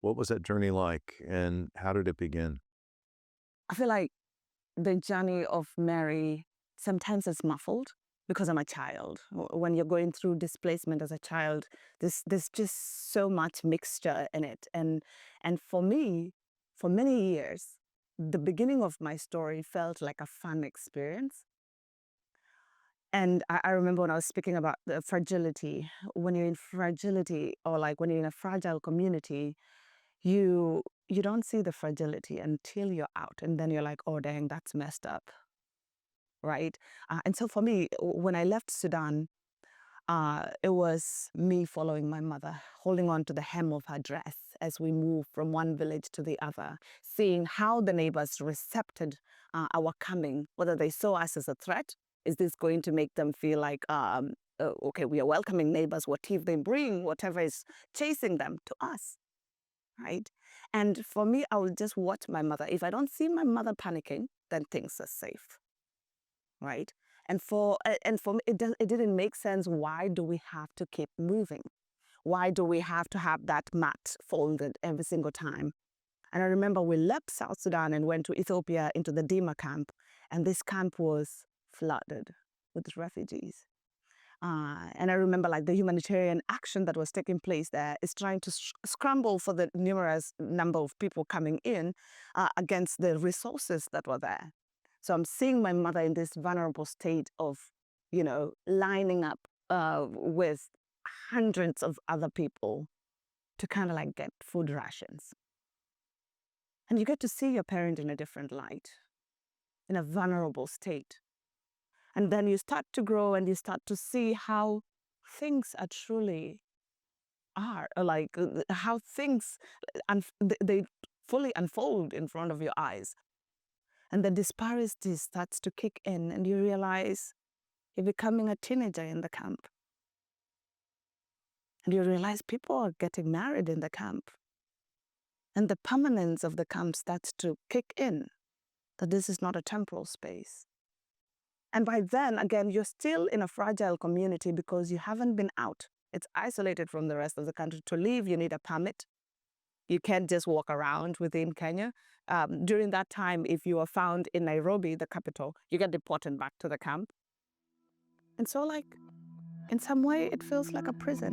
What was that journey like, and how did it begin? I feel like the journey of Mary sometimes is muffled because I'm a child. When you're going through displacement as a child, there's just so much mixture in it. And for me, for many years, the beginning of my story felt like a fun experience. And I remember when I was speaking about the fragility, when you're in fragility or like when you're in a fragile community, you don't see the fragility until you're out. And then you're like, oh, dang, that's messed up. Right. And so for me, when I left Sudan, it was me following my mother, holding on to the hem of her dress as we moved from one village to the other, seeing how the neighbors recepted our coming, whether they saw us as a threat. Is this going to make them feel like, okay, we are welcoming neighbors, whatever they bring, whatever is chasing them to us, right? And for me, I will just watch my mother. If I don't see my mother panicking, then things are safe, right? And for me, it didn't make sense. Why do we have to keep moving? Why do we have to have that mat folded every single time? And I remember we left South Sudan and went to Ethiopia into the Dima camp, and this camp was flooded with refugees. And I remember like the humanitarian action that was taking place there is trying to scramble for the numerous number of people coming in against the resources that were there. So I'm seeing my mother in this vulnerable state of, lining up with hundreds of other people to kind of like get food rations. And you get to see your parent in a different light, in a vulnerable state. And then you start to grow and you start to see how things are truly are, like how things, they fully unfold in front of your eyes. And the disparity starts to kick in and you realize you're becoming a teenager in the camp. And you realize people are getting married in the camp. And the permanence of the camp starts to kick in, that this is not a temporal space. And by then, again, you're still in a fragile community because you haven't been out. It's isolated from the rest of the country. To leave, you need a permit. You can't just walk around within Kenya. During that time, if you are found in Nairobi, the capital, you get deported back to the camp. And so, like, in some way, it feels like a prison.